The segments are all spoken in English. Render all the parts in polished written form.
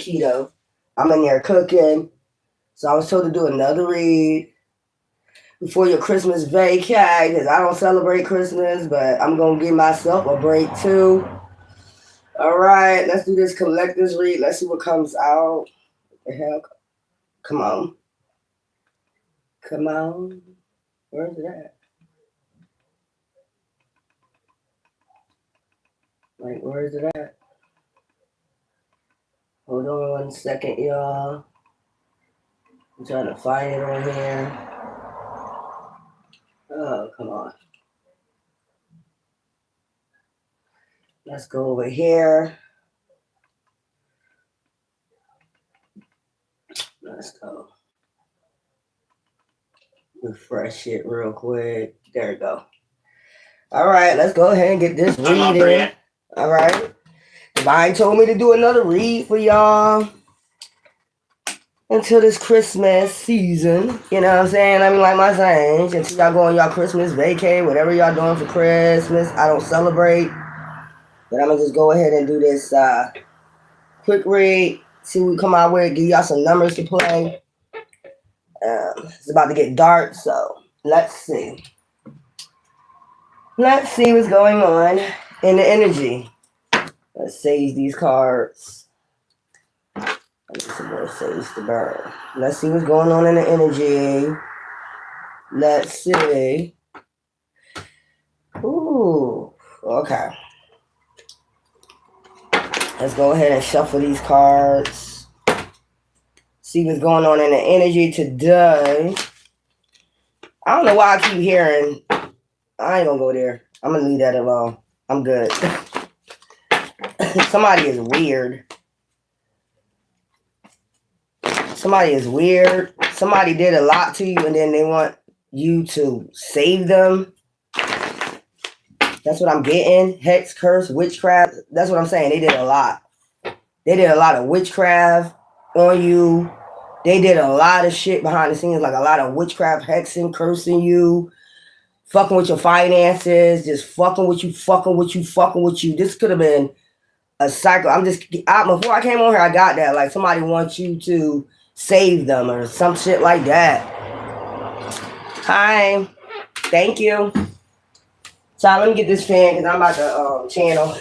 keto. I'm in there cooking. So I was told to do another read before your Christmas vacay because I don't celebrate Christmas, but I'm gonna give myself a break too. All right, let's do this collector's read. Let's see what comes out. What the hell? Come on. Come on. Where's it at? Like, where is it at? Hold on 1 second, y'all. I'm trying to find it on here. Oh, come on. Let's go over here. Let's go. Refresh it real quick. There we go. All right, let's go ahead and get this read in. All right. Divine told me to do another read for y'all until this Christmas season. You know what I'm saying? I mean, like my saying, until y'all go on y'all Christmas vacay, whatever y'all doing for Christmas. I don't celebrate. But I'm going to just go ahead and do this quick read. See what we come out with. Give y'all some numbers to play. It's about to get dark, so let's see. Let's see what's going on in the energy. Let's sage these cards. Let's some more sage to burn. Let's see what's going on in the energy. Let's see. Ooh, okay. Let's go ahead and shuffle these cards. See what's going on in the energy today. I don't know why I keep hearing. I ain't gonna go there. I'm gonna leave that alone. I'm good. Somebody is weird. Somebody is weird. Somebody did a lot to you and then they want you to save them. That's what I'm getting. Hex, curse, witchcraft. That's what I'm saying. They did a lot. They did a lot of witchcraft on you. They did a lot of shit behind the scenes, like a lot of witchcraft, hexing, cursing you, fucking with your finances, just fucking with you. This could have been a cycle. Before I came on here, I got that. Like somebody wants you to save them or some shit like that. Hi. Thank you. So let me get this fan because I'm about to channel.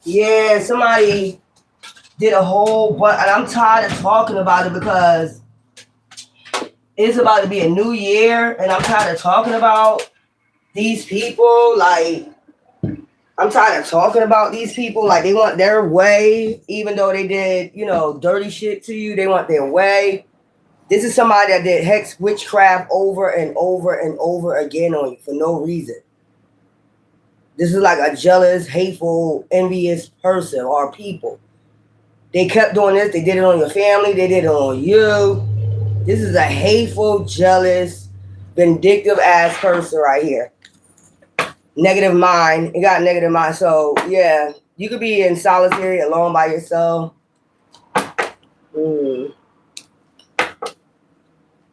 Yeah, somebody did a whole bunch, and I'm tired of talking about it because it's about to be a new year, and I'm tired of talking about these people. Like, I'm tired of talking about these people. Like, they want their way, even though they did, dirty shit to you. They want their way. This is somebody that did hex witchcraft over and over and over again on you for no reason. This is like a jealous, hateful, envious person or people. They kept doing this. They did it on your family. They did it on you. This is a hateful, jealous, vindictive ass person right here. Negative mind. You got negative mind. So, yeah, you could be in solitary, alone by yourself.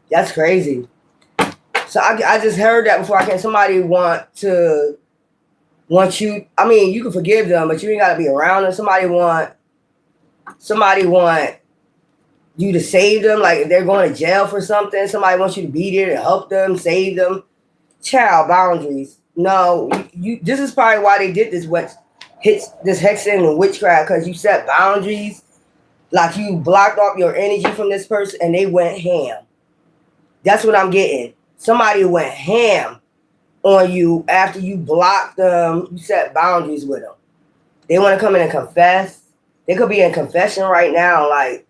That's crazy. So I just heard that before I came. Somebody want you. I mean, you can forgive them, but you ain't got to be around them. Somebody want you to save them, like if they're going to jail for something. Somebody wants you to be there to help them, save them. Child, boundaries. No, you. This is probably why they did this. What hits this hexing and witchcraft? Because you set boundaries, like you blocked off your energy from this person, and they went ham. That's what I'm getting. Somebody went ham on you after you blocked them. You set boundaries with them. They want to come in and confess. They could be in confession right now. Like,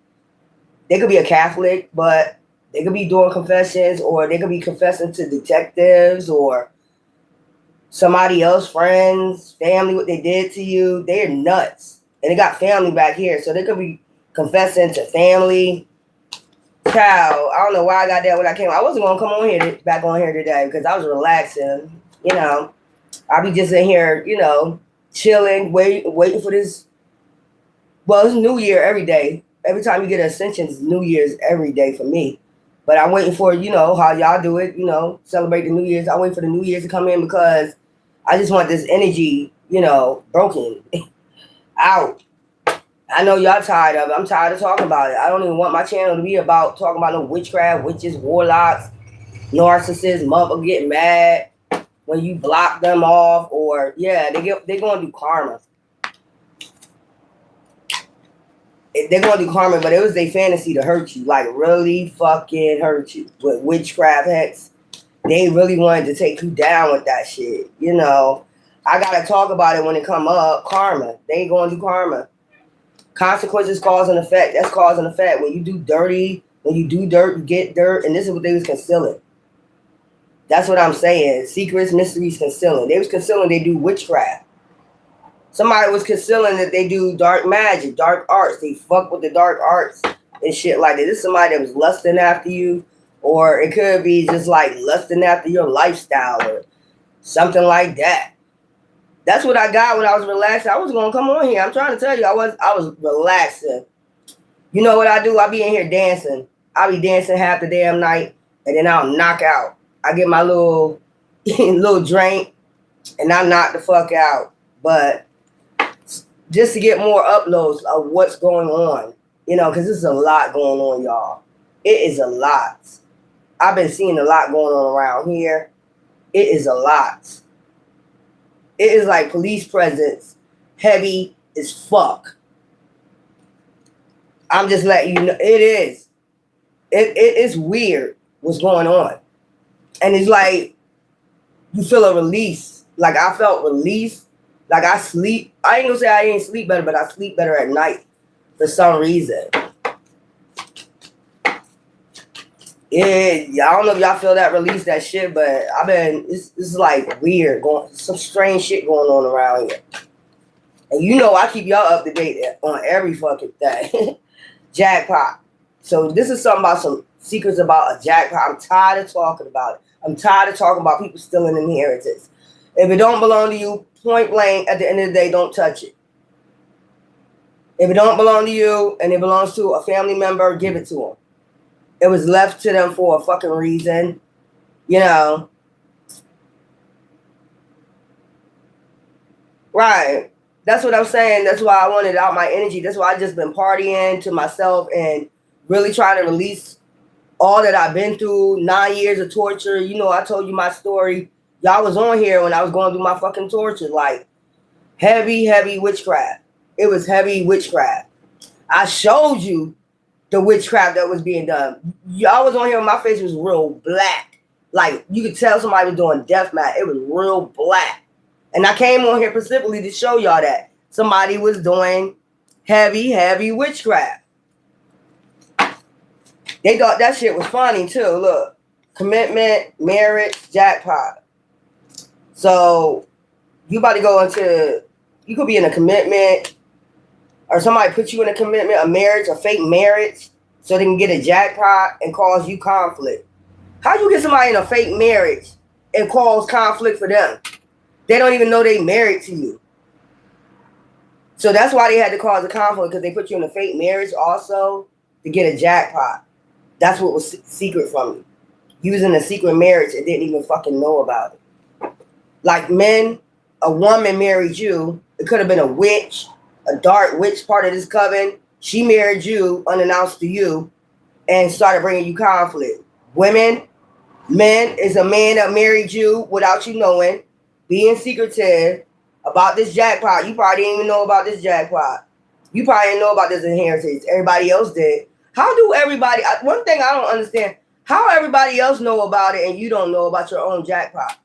they could be a Catholic, but they could be doing confessions, or they could be confessing to detectives or somebody else, friends, family, what they did to you. They're nuts. And they got family back here. So they could be confessing to family. Child, I don't know why I got that when I came. I wasn't going to come on here, back on here today because I was relaxing. I'll be just in here, chilling, waiting for this. Well, it's New Year every day. Every time you get an ascension, it's New Year's every day for me. But I'm waiting for, how y'all do it, celebrate the New Year's. I wait for the New Year's to come in because I just want this energy, broken out. I know y'all tired of it. I'm tired of talking about it. I don't even want my channel to be about talking about no witchcraft, witches, warlocks, narcissists, mother get mad when you block them off, or yeah, they're gonna do karma. They're gonna do karma, but it was their fantasy to hurt you, like really fucking hurt you with witchcraft hex. They really wanted to take you down with that shit. You know, I gotta talk about it when it come up. Karma. They ain't gonna do karma. Consequences, cause and effect. That's cause and effect. When you do dirty, when you do dirt, you get dirt, and this is what they was concealing. That's what I'm saying. Secrets, mysteries, concealing. They was concealing they do witchcraft. Somebody was concealing that they do dark magic, dark arts. They fuck with the dark arts and shit like that. This is somebody that was lusting after you, or it could be just like lusting after your lifestyle or something like that. That's what I got when I was relaxed. I was gonna come on here. I'm trying to tell you, I was relaxing. You know what I do? I be in here dancing. I be dancing half the damn night, and then I'll knock out. I get my little little drink, and I knock the fuck out. But just to get more uploads of what's going on, you know, because there's a lot going on, y'all. It is a lot. I've been seeing a lot going on around here. It is a lot. It is like police presence, heavy as fuck. I'm just letting you know, it is. It is weird what's going on. And it's like, you feel a release. Like I felt release. Like I sleep. I ain't gonna say I ain't sleep better, but I sleep better at night for some reason. Yeah, I don't know if y'all feel that release, that shit, but it's like weird, some strange shit going on around here. And you know I keep y'all up to date on every fucking thing. Jackpot. So this is something about some secrets about a jackpot. I'm tired of talking about it. I'm tired of talking about people stealing inheritance. If it don't belong to you, point blank, at the end of the day, don't touch it. If it don't belong to you and it belongs to a family member, give it to them. It was left to them for a fucking reason, you know. Right. That's what I'm saying. That's why I wanted out my energy. That's why I just been partying to myself and really trying to release all that I've been through. 9 years of torture. You know, I told you my story. Y'all was on here when I was going through my fucking torture. Like, heavy, heavy witchcraft. It was heavy witchcraft. I showed you the witchcraft that was being done. Y'all was on here and my face was real black. Like, you could tell somebody was doing death match. It was real black. And I came on here specifically to show y'all that somebody was doing heavy, heavy witchcraft. They thought that shit was funny too. Look, commitment, marriage, jackpot. So you about to go into, you could be in a commitment, or somebody put you in a commitment, a marriage, a fake marriage, so they can get a jackpot and cause you conflict. How you get somebody in a fake marriage and cause conflict for them? They don't even know they married to you. So that's why they had to cause a conflict, because they put you in a fake marriage also to get a jackpot. That's what was secret from you. You was in a secret marriage and didn't even fucking know about it. Like men, a woman married you. It could have been a witch, a dark witch part of this coven. She married you unannounced to you and started bringing you conflict. Women, men is a man that married you without you knowing, being secretive about this jackpot. You probably didn't even know about this jackpot. You probably didn't know about this inheritance. Everybody else did. How do everybody, one thing I don't understand, how everybody else know about it and you don't know about your own jackpot?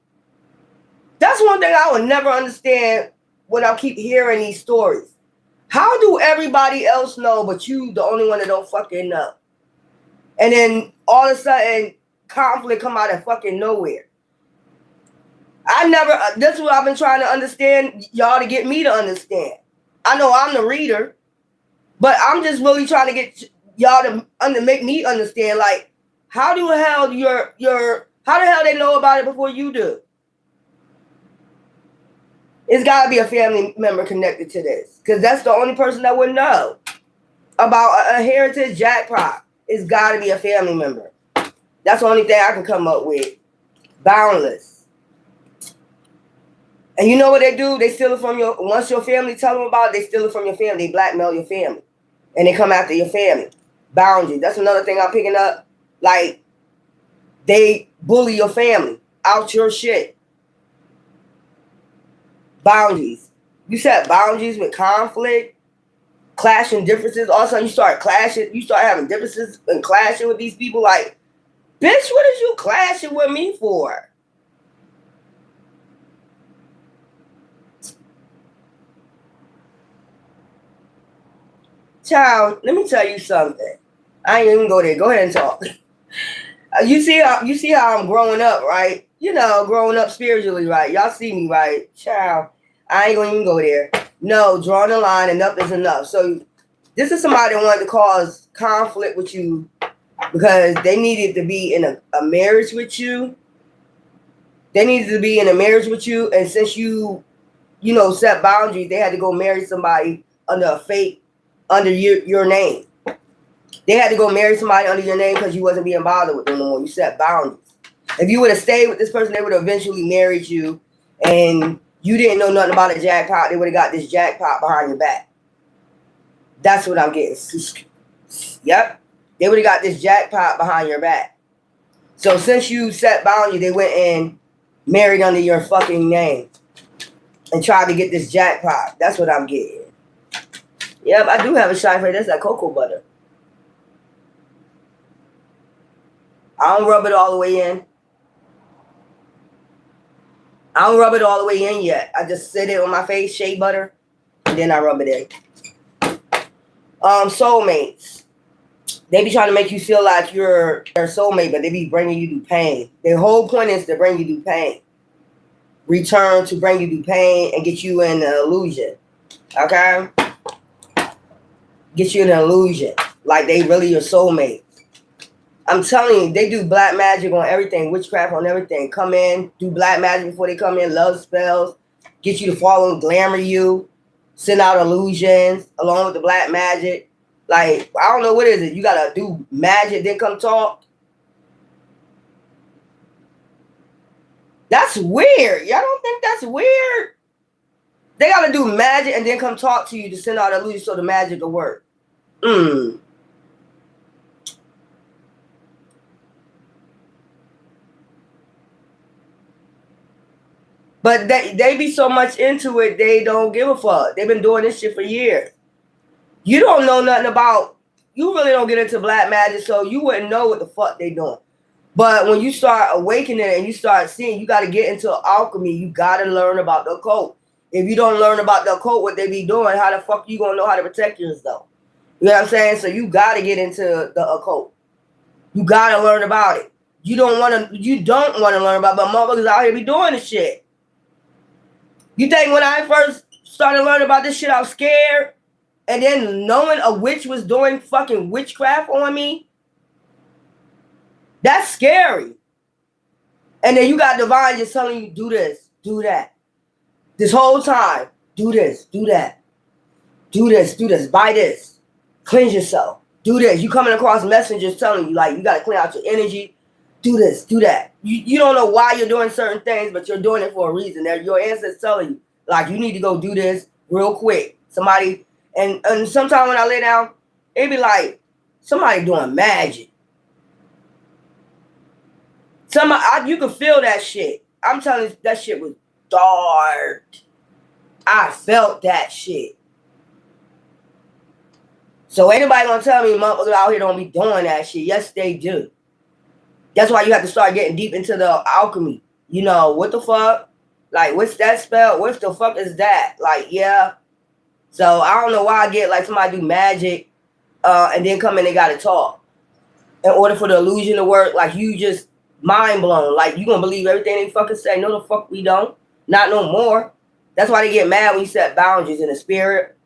That's one thing I would never understand when I keep hearing these stories. How do everybody else know but you the only one that don't fucking know? And then all of a sudden conflict come out of fucking nowhere. That's what I've been trying to understand y'all to get me to understand. I know I'm the reader, but I'm just really trying to get y'all to make me understand, like, how the hell they know about it before you do? It's got to be a family member connected to this, because that's the only person that would know about a heritage jackpot. It's got to be a family member. That's the only thing I can come up with. Boundless. And you know what they do? They steal it from your, once your family tell them about it, they steal it from your family. They blackmail your family. And they come after your family. Boundaries. That's another thing I'm picking up. Like, they bully your family out your shit. Boundaries. You set boundaries with conflict, clashing differences. All of a sudden you start clashing. You start having differences and clashing with these people. Like, bitch, what is you clashing with me for? Child, let me tell you something. I ain't even go there. Go ahead and talk. You see how I'm growing up, right? You know, growing up spiritually, right? Y'all see me, right? Child, I ain't gonna even go there. No, drawing the line, enough is enough. So this is somebody that wanted to cause conflict with you because they needed to be in a marriage with you. They needed to be in a marriage with you, and since you know, set boundaries, they had to go marry somebody under a fake, under your name. They had to go marry somebody under your name because you wasn't being bothered with them no more. You set boundaries. If you would have stayed with this person, they would have eventually married you, and you didn't know nothing about a jackpot. They would have got this jackpot behind your back. That's what I'm getting. Yep. They would have got this jackpot behind your back. So since you set boundaries, they went and married under your fucking name and tried to get this jackpot. That's what I'm getting. Yep, I do have a shy face. That's like cocoa butter. I don't rub it all the way in. I don't rub it all the way in yet. I just sit it on my face, shea butter, and then I rub it in. Soulmates. They be trying to make you feel like you're their soulmate, but they be bringing you through pain. Their whole point is to bring you through pain. Return to bring you through pain and get you in an illusion. Okay? Get you in an illusion. Like they really your soulmate. I'm telling you, they do black magic on everything, witchcraft on everything. Come in, do black magic before they come in, love spells, get you to fall and glamour you, send out illusions along with the black magic. Like, I don't know, what is it? You gotta do magic, then come talk? That's weird. Y'all don't think that's weird? They gotta do magic and then come talk to you to send out illusions so the magic will work. But they be so much into it, they don't give a fuck. They've been doing this shit for years. You don't know nothing about, you really don't get into black magic, so you wouldn't know what the fuck they doing. But when you start awakening and you start seeing, you got to get into alchemy. You got to learn about the occult. If you don't learn about the occult, what they be doing, how the fuck you going to know how to protect yourself? You know what I'm saying? So you got to get into the occult. You got to learn about it. You don't want to learn about it, but motherfuckers out here be doing this shit. You think when I first started learning about this shit, I was scared? And then knowing a witch was doing fucking witchcraft on me? That's scary. And then you got divine just telling you, do this, do that. This whole time, do this, do that. Do this, buy this. Cleanse yourself. Do this. You coming across messengers telling you, like, you got to clean out your energy. Do this, do that. You don't know why you're doing certain things, but you're doing it for a reason. They're your ancestors telling you, like, you need to go do this real quick. Somebody, and sometimes when I lay down, it be like somebody doing magic. You can feel that shit. I'm telling you, that shit was dark. I felt that shit. So anybody gonna tell me motherfuckers out here don't be doing that shit? Yes, they do. That's why you have to start getting deep into the alchemy. You know, what the fuck? Like, what's that spell? What the fuck is that? Like, yeah. So I don't know why I get like somebody do magic and then come in and gotta talk. In order for the illusion to work, like you just mind blown. Like you gonna believe everything they fucking say. No, the fuck we don't. Not no more. That's why they get mad when you set boundaries in the spirit.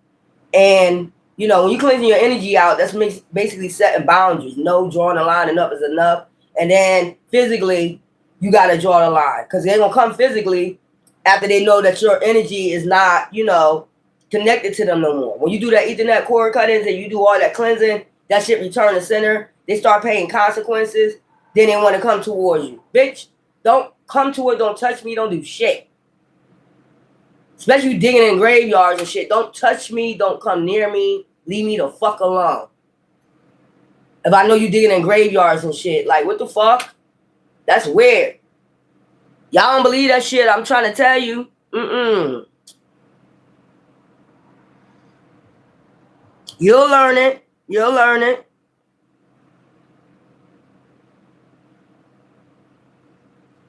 And, you know, when you cleansing your energy out, that's basically setting boundaries. No, drawing a line, enough is enough. And then physically, you got to draw the line. Because they're going to come physically after they know that your energy is not, you know, connected to them no more. When you do that Ethernet cord cuttings and you do all that cleansing, that shit return to center. They start paying consequences. Then they want to come towards you. Bitch, don't come to it. Don't touch me. Don't do shit. Especially you digging in graveyards and shit. Don't touch me. Don't come near me. Leave me the fuck alone. If I know you digging in graveyards and shit, like, what the fuck? That's weird. Y'all don't believe that shit. I'm trying to tell you. You'll learn it. You'll learn it.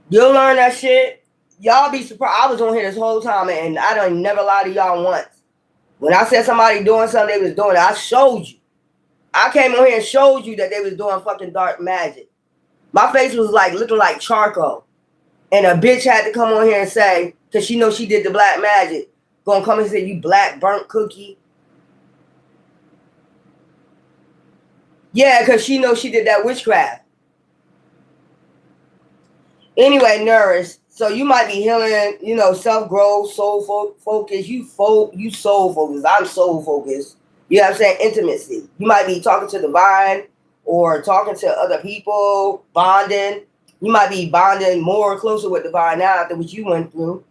You'll learn that shit. Y'all be surprised. I was on here this whole time and I don't never lie to y'all once. When I said somebody doing something they was doing, I showed you. I came on here and showed you that they was doing fucking dark magic. My face was like looking like charcoal. And a bitch had to come on here and say, because she knows she did the black magic, gonna come and say, you black burnt cookie. Yeah, because she knows she did that witchcraft. Anyway, Nourish. So you might be healing, you know, self-growth, soul focus. You soul focused. I'm soul focused. You know what I'm saying? Intimacy. You might be talking to divine or talking to other people, bonding. You might be bonding more closer with divine now after what you went through.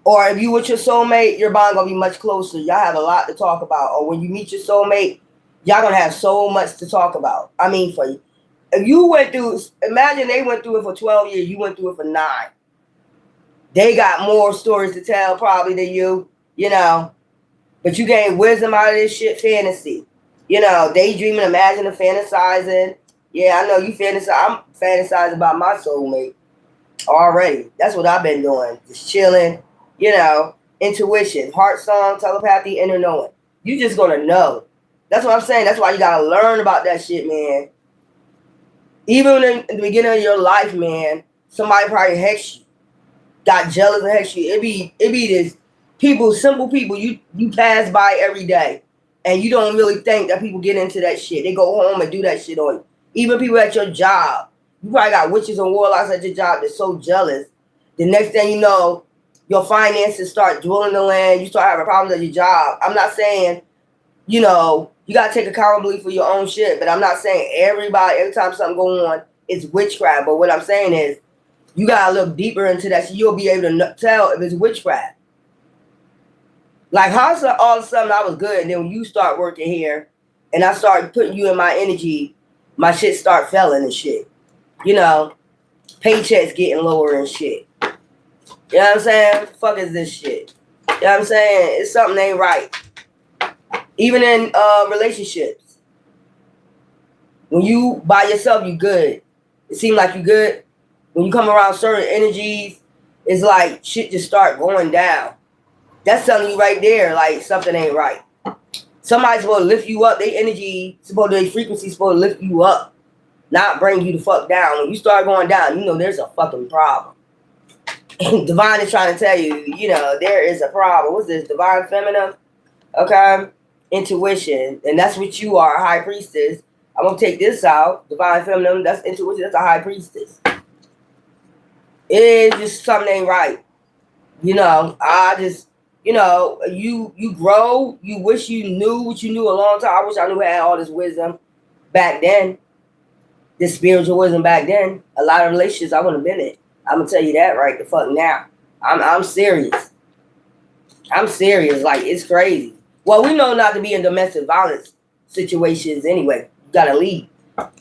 Or if you with your soulmate, your bond gonna be much closer. Y'all have a lot to talk about. Or when you meet your soulmate, y'all gonna have so much to talk about. I mean, for you. If you went through, imagine they went through it for 12 years, you went through it for 9. They got more stories to tell probably than you, you know. But you gain wisdom out of this shit, fantasy. You know, daydreaming, imagining, fantasizing. Yeah, I know you fantasize. I'm fantasizing about my soulmate already. That's what I've been doing. Just chilling, you know, intuition, heart song, telepathy, inner knowing. You just gonna know. That's what I'm saying. That's why you gotta learn about that shit, man. Even in the beginning of your life, man, somebody probably hexed you, got jealous and hexed you. It be this people, simple people you pass by every day, and you don't really think that people get into that shit. They go home and do that shit on you. Even people at your job, you probably got witches and warlocks at your job that's so jealous. The next thing you know, your finances start dwindling. You start having problems at your job. I'm not saying, you know, you gotta take accountability for your own shit. But I'm not saying everybody, every time something going on, it's witchcraft. But what I'm saying is, you gotta look deeper into that so you'll be able to tell if it's witchcraft. Like how all of a sudden I was good, and then when you start working here, and I start putting you in my energy, my shit start failing and shit. You know, paychecks getting lower and shit. You know what I'm saying? Fuck is this shit? You know what I'm saying? It's something ain't right. Even in relationships. When you by yourself, you good. It seems like you good. When you come around certain energies, it's like shit just start going down. That's telling you right there, like something ain't right. Somebody's supposed to lift you up. Their energy, their frequency supposed to lift you up, not bring you the fuck down. When you start going down, you know there's a fucking problem. Divine is trying to tell you, you know, there is a problem. What's this? Divine feminine? Okay. Intuition. And that's what you are, high priestess. I'm going to take this out. Divine feminine, that's intuition. That's a high priestess. It is just something ain't right. You know, I just, you know, you grow. You wish you knew what you knew a long time. I wish I knew I had all this wisdom back then. This spiritual wisdom back then. A lot of relationships I wouldn't have been in. I'm gonna tell you that right the fuck now. I'm serious. I'm serious. Like, it's crazy. Well, we know not to be in domestic violence situations anyway. You gotta leave.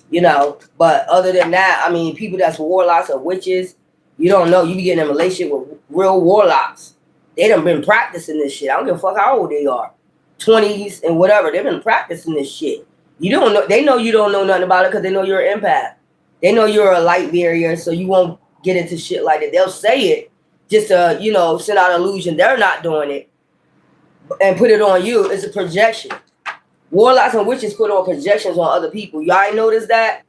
You know. But other than that, I mean, people that's warlocks or witches, you don't know. You be getting in a relationship with real warlocks. They done been practicing this shit. I don't give a fuck how old they are. 20s and whatever. They've been practicing this shit. You don't know. They know you don't know nothing about it because they know you're an empath. They know you're a light barrier, so you won't get into shit like that. They'll say it just to, you know, send out illusion. They're not doing it and put it on you. It's a projection. Warlocks and witches put on projections on other people. Y'all ain't noticed that?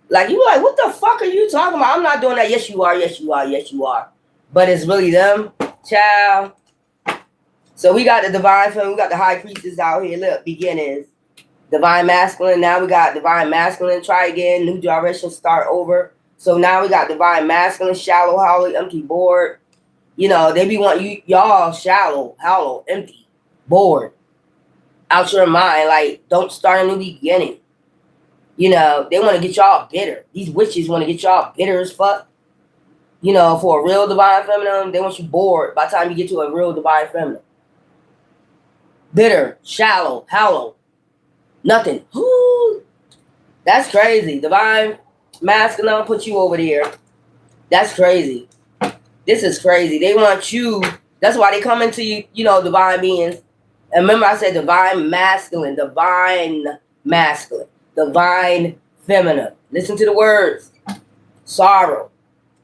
Like, you like, what the fuck are you talking about? I'm not doing that. Yes, you are. Yes, you are. Yes, you are. But it's really them. Child. So we got the divine feminine. We got the high priestess out here. Look, beginnings. Divine masculine. Now we got divine masculine. Try again. New direction. Start over. So now we got divine masculine, shallow, hollow, empty, bored. You know, they be wanting y'all shallow, hollow, empty, bored, out your mind. Like, don't start a new beginning. You know, they want to get y'all bitter. These witches want to get y'all bitter as fuck. You know, for a real divine feminine, they want you bored by the time you get to a real divine feminine. Bitter, shallow, hollow, nothing. Woo. That's crazy. Divine masculine put you over there. That's crazy. This is crazy. They want you. That's why they come into you, you know, divine beings. And remember, I said divine masculine, divine feminine. Listen to the words. Sorrow.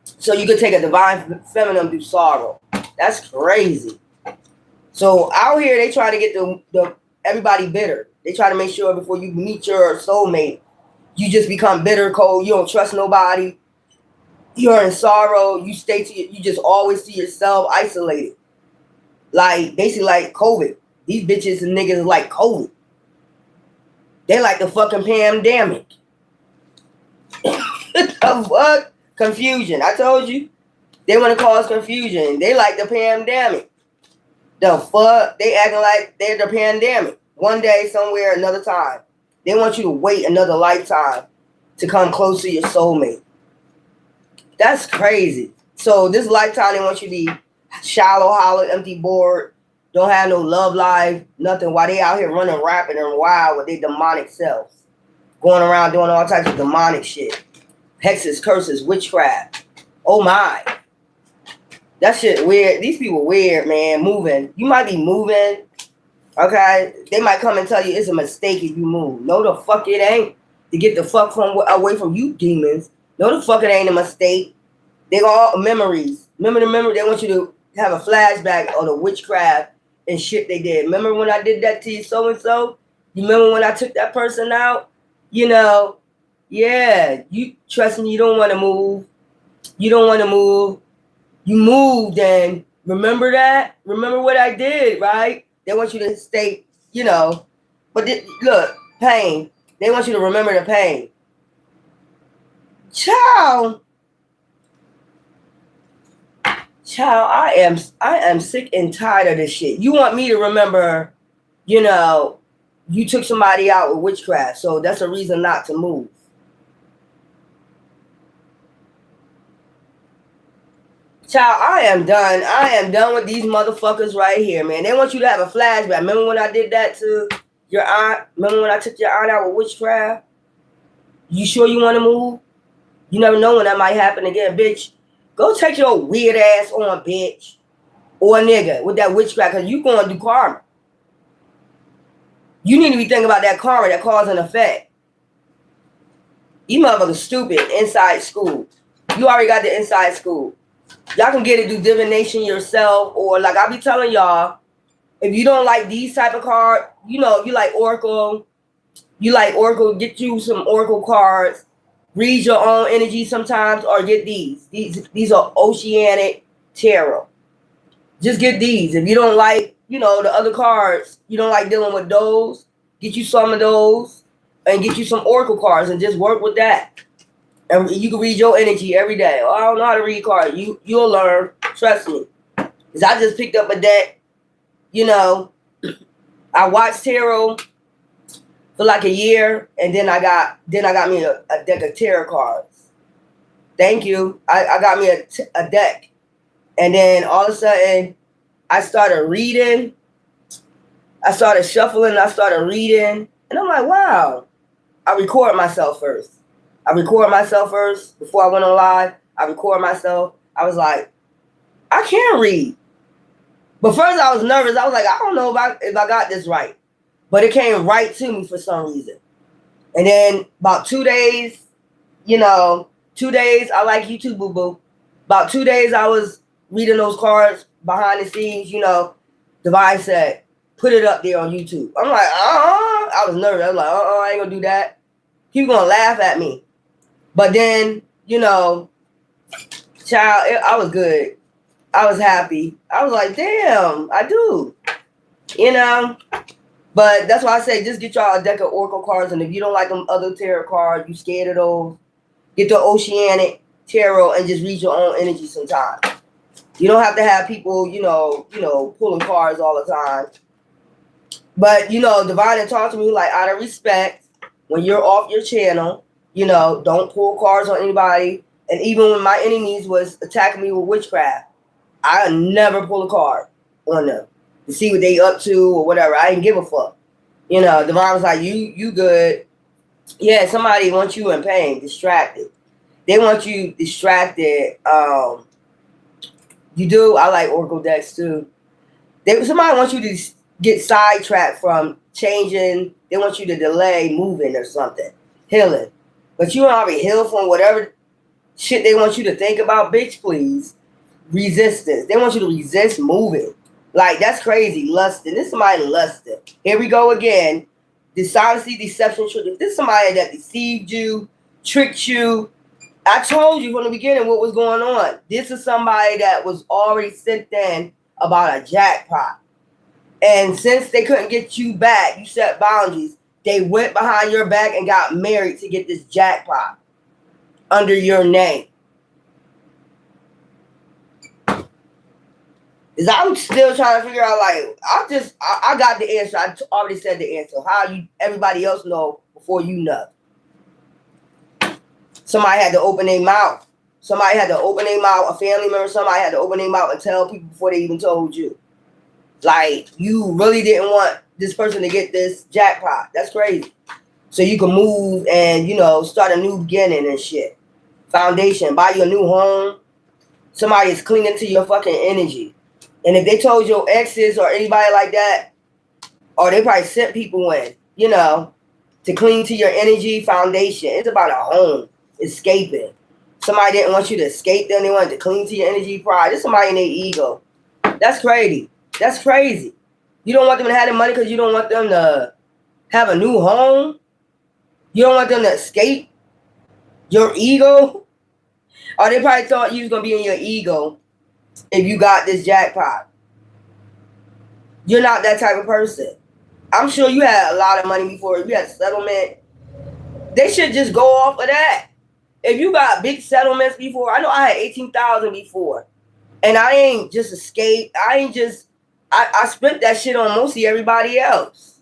So you could take a divine feminine through sorrow. That's crazy. So out here, they try to get the everybody bitter. They try to make sure before you meet your soulmate, you just become bitter, cold. You don't trust nobody. You're in sorrow. You you just always see yourself isolated. Like basically like COVID. These bitches and niggas are like COVID. They like the fucking pandemic. The fuck? Confusion. I told you. They want to cause confusion. They like the pandemic. The fuck? They acting like they're the pandemic. One day, somewhere, another time. They want you to wait another lifetime to come close to your soulmate. That's crazy. So this lifetime, they want you to be shallow, hollow, empty, bored, don't have no love life, nothing. While they out here running rapid and wild with their demonic selves. Going around doing all types of demonic shit. Hexes, curses, witchcraft. Oh my. That shit weird. These people weird, man. Moving. You might be moving. Okay? They might come and tell you it's a mistake if you move. No, the fuck it ain't. To get the fuck from away from you demons. No, the fuck it ain't a mistake. They all memories. Remember, they want you to have a flashback of the witchcraft and shit they did. Remember when I did that to you so-and-so? You remember when I took that person out? You know, yeah, you trust me, you don't want to move. You don't want to move. You moved and remember that? Remember what I did, right? They want you to stay, you know. But look, pain. They want you to remember the pain. Child, I am sick and tired of this shit. You want me to remember, you know, you took somebody out with witchcraft, so that's a reason not to move. Child, I am done. I am done with these motherfuckers right here, man. They want you to have a flashback. Remember when I did that to your aunt? Remember when I took your aunt out with witchcraft? You sure you want to move? You never know when that might happen again, bitch. Go take your weird ass on, bitch. Or a nigga with that witchcraft, because you going to do karma. You need to be thinking about that karma, that cause and effect. You motherfuckers stupid inside school. You already got the inside school. Y'all can get it, do divination yourself, or like I be telling y'all, if you don't like these type of cards, you know, if you like Oracle, get you some Oracle cards, read your own energy sometimes, or get these. These are Oceanic Tarot. Just get these. If you don't like, you know, the other cards, you don't like dealing with those, get you some of those, and get you some Oracle cards, and just work with that. And you can read your energy every day. Oh, I don't know how to read cards. You'll learn. Trust me. Because I just picked up a deck. You know, I watched tarot for like a year, and then I got me a deck of tarot cards. Thank you. I got me a deck. And then all of a sudden, I started reading. I started shuffling. I started reading. And I'm like, wow. I record myself first. Before I went on live. I record myself. I was like, I can't read. But first I was nervous. I was like, I don't know if I got this right. But it came right to me for some reason. And then about 2 days, you know, 2 days, I like you too, boo-boo. About 2 days I was reading those cards behind the scenes, you know. Divine said, put it up there on YouTube. I'm like, I was nervous. I was like, I ain't gonna do that. He was gonna laugh at me. But then, you know, child, I was good. I was happy. I was like, damn, I do. You know? But that's why I say just get y'all a deck of Oracle cards. And if you don't like them other tarot cards, you scared of those, get the Oceanic Tarot and just read your own energy sometimes. You don't have to have people, you know, pulling cards all the time. But, you know, Divine had talked to me like out of respect, when you're off your channel, you know, don't pull cards on anybody. And even when my enemies was attacking me with witchcraft, I never pull a card on them to see what they up to or whatever. I didn't give a fuck. You know, Divine was like, you good. Yeah, somebody wants you in pain, distracted. They want you distracted. You do. I like Oracle decks too. Somebody wants you to get sidetracked from changing. They want you to delay moving or something, healing. But you already healed from whatever shit they want you to think about. Bitch, please. Resistance. They want you to resist moving. Like, that's crazy. Lusting. This is somebody lusting. Here we go again. Dishonesty, deception, trick. This is somebody that deceived you, tricked you. I told you from the beginning what was going on. This is somebody that was already sent in about a jackpot. And since they couldn't get you back, you set boundaries. They went behind your back and got married to get this jackpot under your name. Is I'm still trying to figure out, like, I got the answer. I already said the answer. How everybody else know before you know? Somebody had to open their mouth. Somebody had to open their mouth. A family member, somebody had to open their mouth and tell people before they even told you. Like, you really didn't want this person to get this jackpot. That's crazy. So you can move and, you know, start a new beginning and shit. Foundation, buy you a new home. Somebody is clinging to your fucking energy. And if they told your exes or anybody like that, or they probably sent people in, you know, to cling to your energy foundation. It's about a home, escaping. Somebody didn't want you to escape them. They wanted to cling to your energy pride. It's somebody in their ego. That's crazy. That's crazy. You don't want them to have the money because you don't want them to have a new home. You don't want them to escape your ego. Or they probably thought you was going to be in your ego if you got this jackpot. You're not that type of person. I'm sure you had a lot of money before. You had a settlement. They should just go off of that. If you got big settlements before, I know I had 18,000 before. And I ain't just escaped. I spent that shit on mostly everybody else.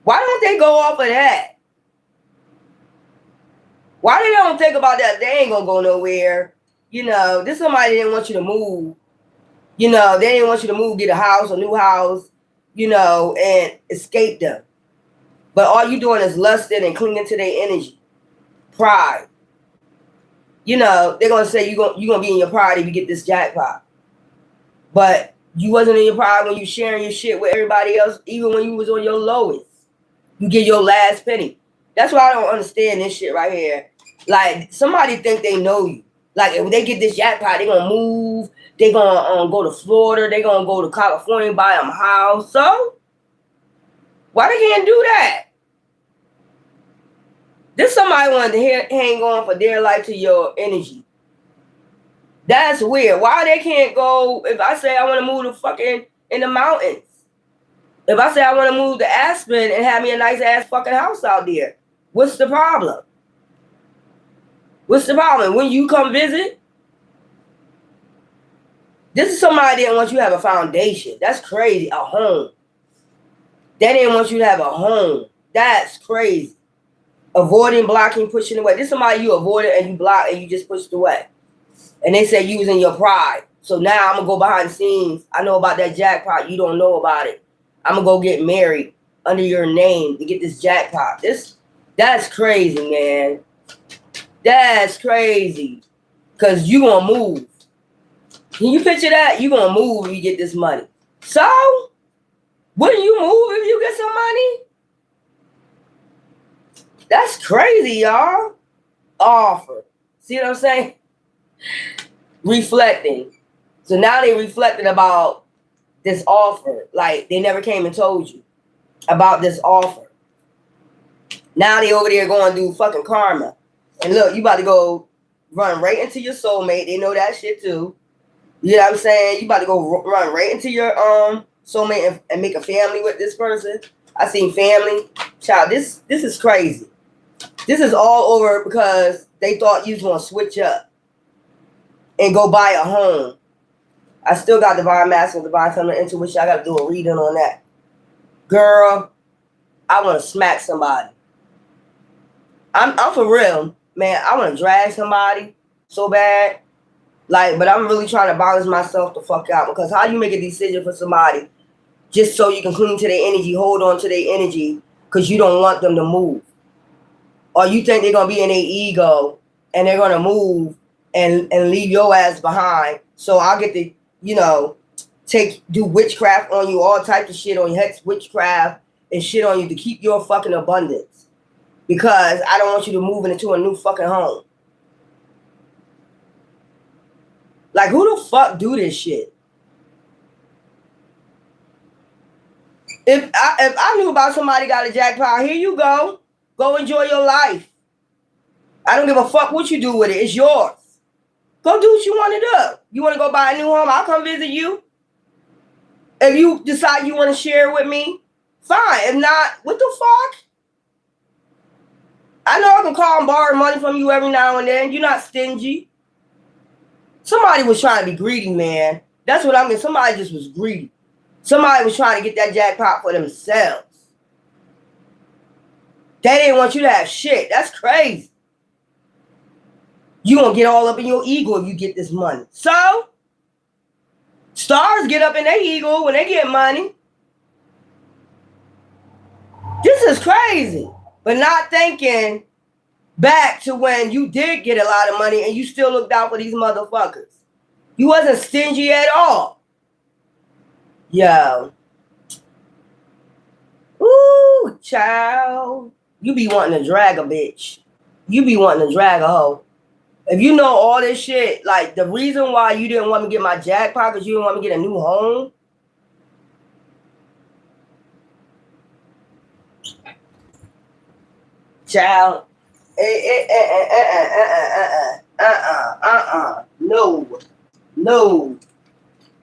Why don't they go off of that? Why they don't think about that? They ain't gonna go nowhere. You know, this somebody didn't want you to move. You know, they didn't want you to move, get a house, a new house, you know, and escape them. But all you doing is lusting and clinging to their energy. Pride. You know, they're gonna say you're gonna be in your pride if you get this jackpot. But you wasn't in your pride when you sharing your shit with everybody else, even when you was on your lowest. You get your last penny. That's why I don't understand this shit right here. Like, somebody think they know you. Like, if they get this jackpot, they gonna move. They gonna go to Florida. They gonna go to California, buy them a house. So, why they can't do that? This somebody wanted to hang on for dear life to your energy. That's weird. Why they can't go? If I say I want to move to fucking in the mountains, if I say I want to move to Aspen and have me a nice ass fucking house out there, what's the problem? What's the problem? When you come visit, this is somebody that didn't want you to have a foundation. That's crazy. A home. They didn't want you to have a home. That's crazy. Avoiding, blocking, pushing away. This is somebody you avoided and you blocked and you just pushed away. And they said you was in your pride. So now I'm going to go behind the scenes. I know about that jackpot. You don't know about it. I'm going to go get married under your name to get this jackpot. That's crazy, man. That's crazy. Because you going to move. Can you picture that? You going to move if you get this money. So, wouldn't you move if you get some money? That's crazy, y'all. Offer. See what I'm saying? Reflecting. So now they reflecting about this offer. Like, they never came and told you about this offer. Now they over there going to do fucking karma. And look, you about to go run right into your soulmate. They know that shit too. You know what I'm saying? You about to go run right into your soulmate and make a family with this person. I seen family. Child, this is crazy. This is all over because they thought you was going to switch up and go buy a home. I still got Divine Masculine, Divine Feminine Intuition. I got to do a reading on that. Girl, I want to smack somebody. I'm for real, man. I want to drag somebody. so bad. Like, but I'm really trying to balance myself the fuck out, because how you make a decision for somebody just so you can cling to their energy, hold on to their energy, because you don't want them to move, or you think they're gonna be in their ego and they're gonna move and leave your ass behind. So I get to, you know, do witchcraft on you, all types of shit on you, hex witchcraft and shit on you to keep your fucking abundance, because I don't want you to move into a new fucking home. Like, who the fuck do this shit? If I knew about somebody got a jackpot, here you go. Go enjoy your life. I don't give a fuck what you do with it. It's yours. Go do what you want to do. You want to go buy a new home? I'll come visit you. If you decide you want to share with me, fine. If not, what the fuck? I know I can call and borrow money from you every now and then. You're not stingy. Somebody was trying to be greedy, man. That's what I mean. Somebody just was greedy. Somebody was trying to get that jackpot for themselves. They didn't want you to have shit. That's crazy. You gonna get all up in your ego if you get this money. So, stars get up in their ego when they get money. This is crazy. But not thinking back to when you did get a lot of money and you still looked out for these motherfuckers. You wasn't stingy at all. Yo. Ooh, child. You be wanting to drag a bitch. You be wanting to drag a hoe. If you know all this shit, like the reason why you didn't want me to get my jackpot because you didn't want me to get a new home. Child. No.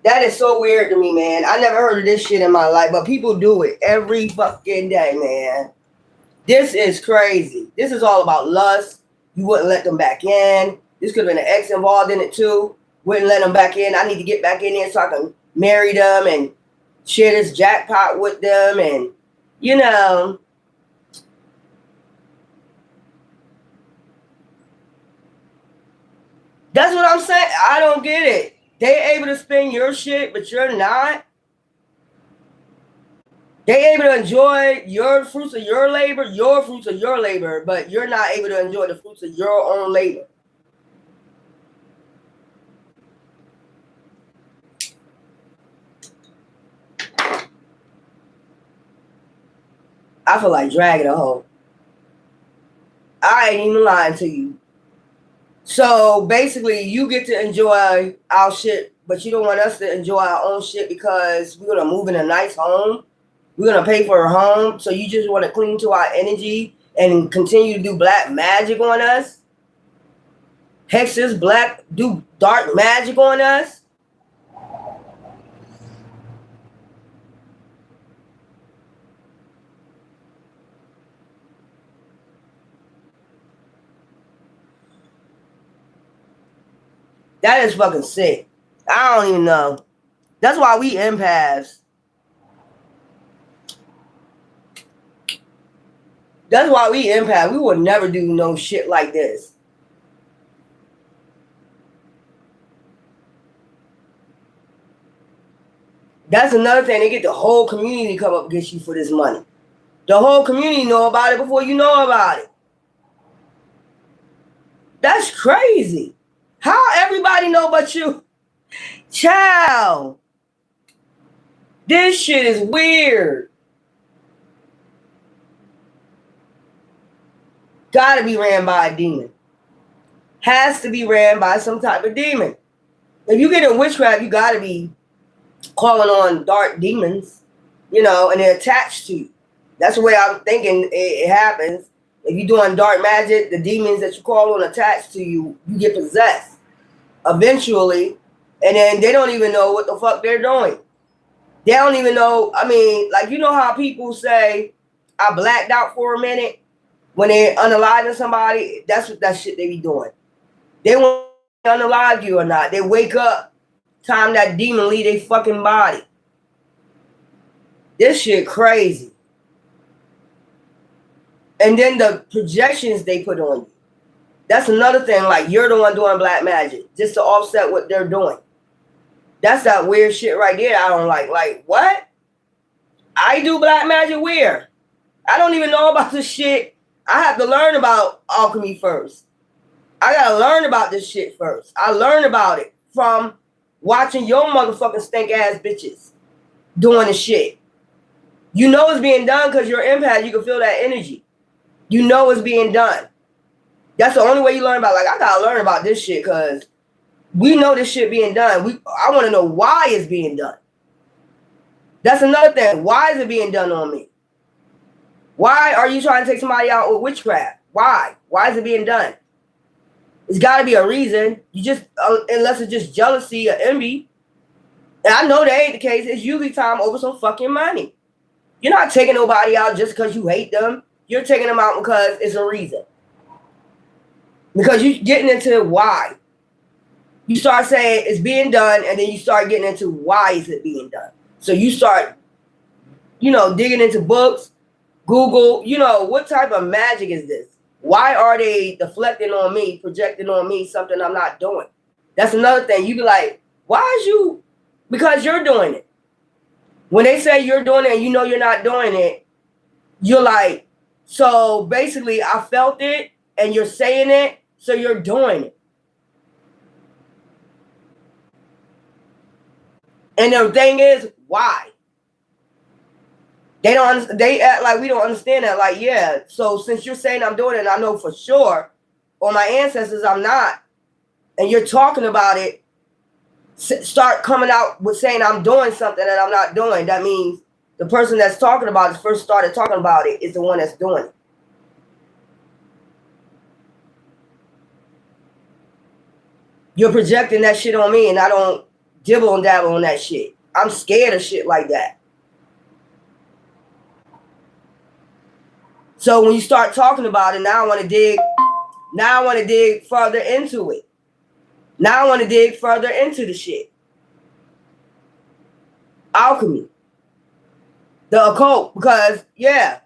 That is so weird to me, man. I never heard of this shit in my life, but people do it every fucking day, man. This is crazy. This is all about lust. You wouldn't let them back in. This could have been an ex involved in it too. Wouldn't let them back in. I need to get back in there so I can marry them and share this jackpot with them. And, you know, that's what I'm saying. I don't get it. They able to spend your shit, but you're not. They able to enjoy your fruits of your labor, but you're not able to enjoy the fruits of your own labor. I feel like dragging a hoe. I ain't even lying to you. So basically, you get to enjoy our shit, but you don't want us to enjoy our own shit because we're gonna move in a nice home. We're gonna pay for a home, so you just want to cling to our energy and continue to do black magic on us. Hexes, do dark magic on us. That is fucking sick. I don't even know. That's why we empaths. That's why we empath. We would never do no shit like this. That's another thing. They get the whole community to come up against you for this money. The whole community know about it before you know about it. That's crazy. How everybody know but you? Child. This shit is weird. Gotta be ran by a demon. Has to be ran by some type of demon. If you get in witchcraft, you gotta be calling on dark demons, you know, and they're attached to you. That's the way I'm thinking it happens. If you're doing dark magic, the demons that you call on attached to you, you get possessed eventually, and then they don't even know what the fuck they're doing. They don't even know. I mean, like, you know how people say, I blacked out for a minute when they're unaliving somebody? That's what that shit they be doing. They want to unalive you or not. They wake up, time that demon leave their fucking body. This shit crazy. And then the projections they put on you. That's another thing. Like, you're the one doing black magic just to offset what they're doing. That's that weird shit right there. I don't like. Like, what? I do black magic where? I don't even know about this shit. I have to learn about alchemy first. I gotta learn about this shit first. I learned about it from watching your motherfucking stink ass bitches doing the shit. You know it's being done because you're an empath. You can feel that energy. You know it's being done. That's the only way you learn about. Like, I gotta learn about this shit because we know this shit being done. I want to know why it's being done. That's another thing. Why is it being done on me? Why are you trying to take somebody out with witchcraft? Why? Why is it being done? It's got to be a reason. You just, unless it's just jealousy or envy. And I know that ain't the case. It's usually time over some fucking money. You're not taking nobody out just because you hate them. You're taking them out because it's a reason. Because you're getting into why. You start saying it's being done, and then you start getting into why is it being done. So you start, digging into books, Google, what type of magic is this? Why are they deflecting on me, projecting on me something I'm not doing? That's another thing. You be like, why is you? Because you're doing it. When they say you're doing it and you know you're not doing it, you're like, so basically I felt it and you're saying it, so you're doing it. And the thing is, why? They act like we don't understand that. Like, yeah, so since you're saying I'm doing it, and I know for sure, or my ancestors, I'm not, and you're talking about it, start coming out with saying I'm doing something that I'm not doing. That means the person that's talking about it first started talking about it is the one that's doing it. You're projecting that shit on me, and I don't dibble and dabble on that shit. I'm scared of shit like that. So when you start talking about it, now I want to dig. Now I want to dig further into it. Now I want to dig further into the shit. Alchemy. The occult. Because, yeah.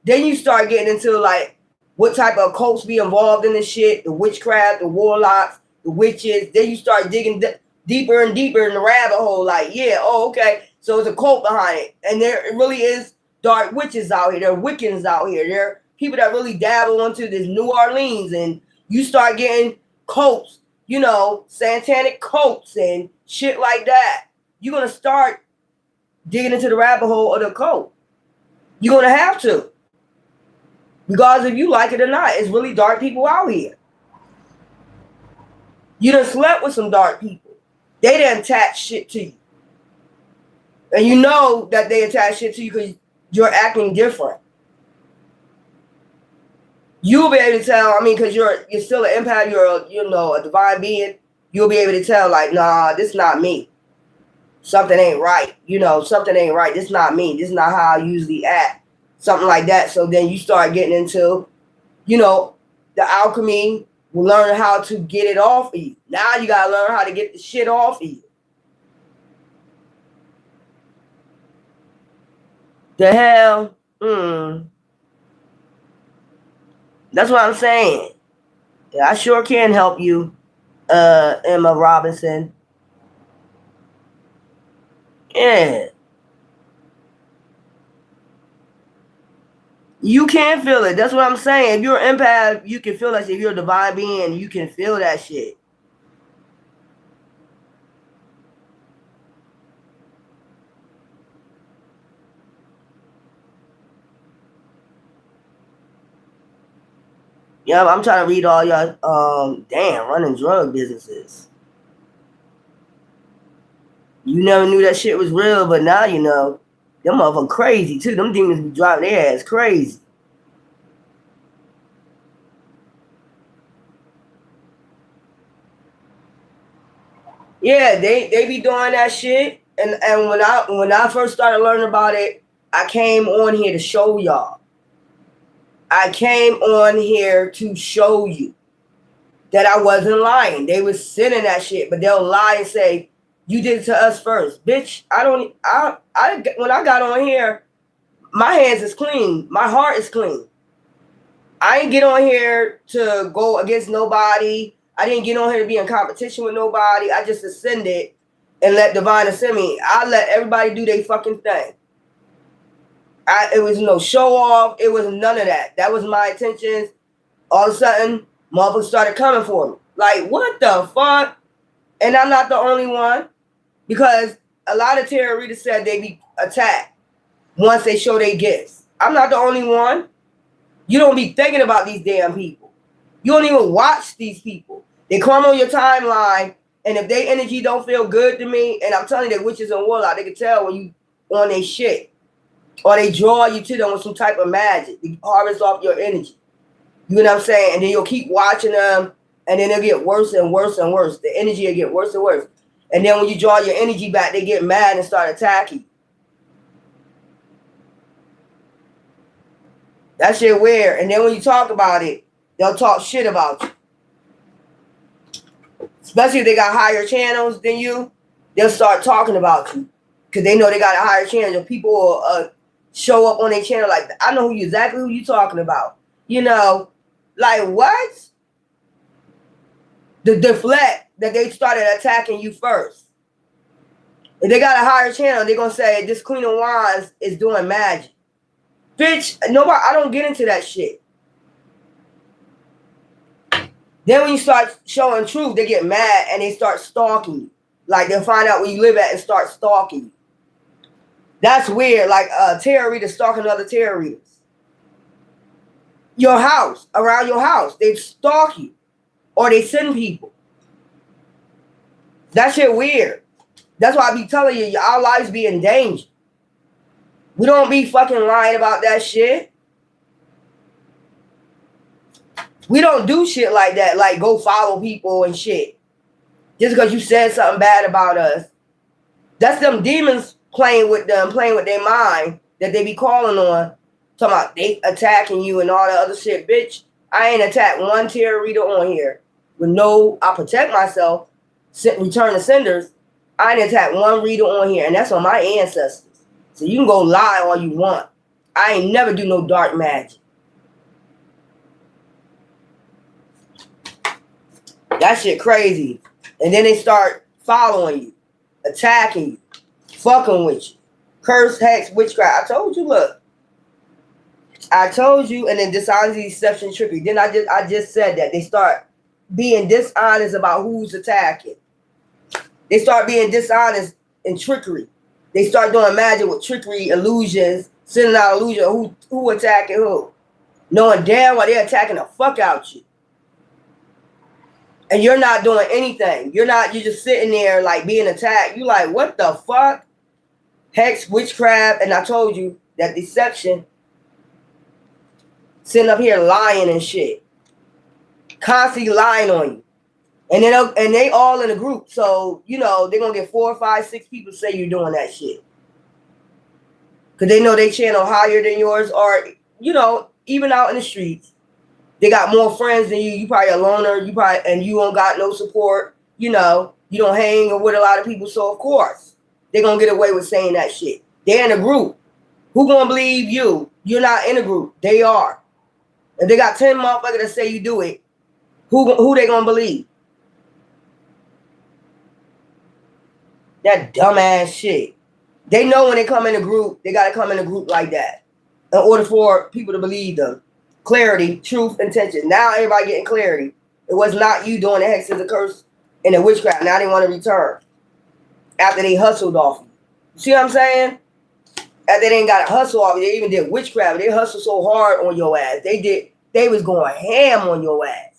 Then you start getting into, like, what type of occults be involved in this shit. The witchcraft, the warlocks, the witches. Then you start digging deeper and deeper in the rabbit hole. Like, yeah, okay. So it's a cult behind it. And there really is dark witches out here. There are Wiccans out here. There are people that really dabble into this New Orleans. And you start getting cults. Satanic cults and shit like that. You're going to start digging into the rabbit hole of the cult. You're going to have to. Because if you like it or not, it's really dark people out here. You done slept with some dark people. They done attach shit to you. And you know that they attach shit to you because you're acting different. You'll be able to tell, because you're still an empath, you're a divine being. You'll be able to tell, like, nah, this not me. Something ain't right. Something ain't right. This not me. This not how I usually act. Something like that. So then you start getting into, the alchemy. Will learn how to get it off of you. Now you got to learn how to get the shit off of you. The hell? That's what I'm saying. Yeah, I sure can help you, Emma Robinson. Yeah. You can feel it. That's what I'm saying. If you're an empath, you can feel that shit. If you're a divine being, you can feel that shit. Yeah, I'm trying to read all y'all running drug businesses. You never knew that shit was real, but now you know. Them motherfuckers crazy too. Them demons be driving their ass crazy. Yeah, they be doing that shit. And when I first started learning about it, I came on here to show y'all. I came on here to show you that I wasn't lying. They was sending that shit, but they'll lie and say, you did it to us first. Bitch, when I got on here, my hands is clean. My heart is clean. I didn't get on here to go against nobody. I didn't get on here to be in competition with nobody. I just ascended and let divine ascend me. I let everybody do their fucking thing. It was no show off. It was none of that. That was my intentions. All of a sudden, motherfuckers started coming for me. Like, what the fuck? And I'm not the only one. Because a lot of tarot readers said they be attacked once they show their gifts. I'm not the only one. You don't be thinking about these damn people. You don't even watch these people. They come on your timeline, and if their energy don't feel good to me, and I'm telling you, that witches and warlocks, they can tell when you on their shit. Or they draw you to them with some type of magic. They harvest off your energy. You know what I'm saying? And then you'll keep watching them, and then they'll get worse and worse and worse. The energy will get worse and worse. And then when you draw your energy back, they get mad and start attacking you. That shit weird. And then when you talk about it, they'll talk shit about you. Especially if they got higher channels than you, they'll start talking about you. Because they know they got a higher channel. People will show up on their channel like, I know exactly who you talking about. You know, like what? The deflect that they started attacking you first. If they got a higher channel, they're going to say, this Queen of Wands is doing magic. Bitch, nobody, I don't get into that shit. Then when you start showing truth, they get mad and they start stalking you. Like they'll find out where you live at and start stalking you. That's weird. Like tarot readers stalking other tarot readers. Your house, around your house, they stalk you. Or they send people. That shit weird. That's why I be telling you, our lives be in danger. We don't be fucking lying about that shit. We don't do shit like that, like go follow people and shit. Just because you said something bad about us. That's them demons playing with them, playing with their mind that they be calling on. Talking about they attacking you and all the other shit. Bitch, I ain't attacked one tarot reader on here. With no, I protect myself, return the senders. I ain't attacked one reader on here, and that's on my ancestors. So you can go lie all you want. I ain't never do no dark magic. That shit crazy. And then they start following you, attacking you, fucking with you. Curse, hex, witchcraft. I told you, look. I told you, and then dishonesty, deception, trickery. Then I just said that. They start being dishonest about who's attacking. They start being dishonest and trickery. They start doing magic with trickery, illusions, sending out illusion who attacking who. Knowing damn well they're attacking the fuck out you. And you're not doing anything. You're just sitting there like being attacked. You like, what the fuck? Hex, witchcraft, and I told you that deception. Sitting up here lying and shit. Constantly lying on you. And then they all in a group. So, you know, they're going to get 4, 5, 6 people say you're doing that shit. Because they know they channel higher than yours. Or, you know, even out in the streets, they got more friends than you. You probably a loner. And you don't got no support. You know, you don't hang with a lot of people. So, of course, they're going to get away with saying that shit. They're in a group. Who going to believe you? You're not in a group. They are. If they got 10 motherfuckers that say you do it, who they going to believe? That dumbass shit. They know when they come in a group, they got to come in a group like that in order for people to believe them. Clarity, truth, intention. Now everybody getting clarity. It was not you doing the hexes, the curse, and the witchcraft. Now they want to return after they hustled off you. See what I'm saying? After they didn't got to hustle off you, they even did witchcraft. They hustled so hard on your ass. They was going ham on your ass.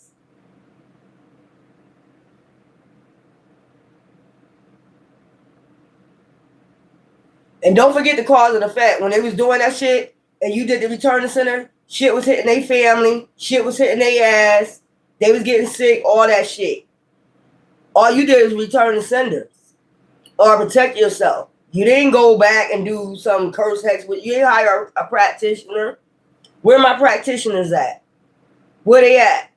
And don't forget the cause and effect. When they was doing that shit and you did the return to center, shit was hitting their family, shit was hitting their ass, they was getting sick, all that shit. All you did is return the senders or protect yourself. You didn't go back and do some curse hex. You didn't hire a practitioner. Where my practitioners at? Where they at?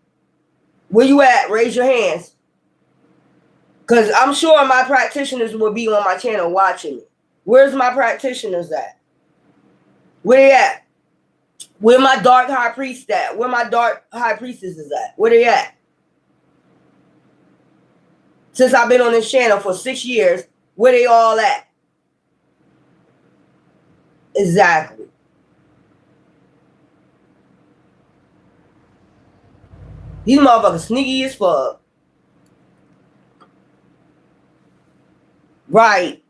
Where you at? Raise your hands. Because I'm sure my practitioners will be on my channel watching me. Where's my practitioners at? Where they at? Where my dark high priest at? Where my dark high priestess is at? Where they at? Since I've been on this channel for 6 years, where they all at? Exactly. These motherfuckers sneaky as fuck. Right.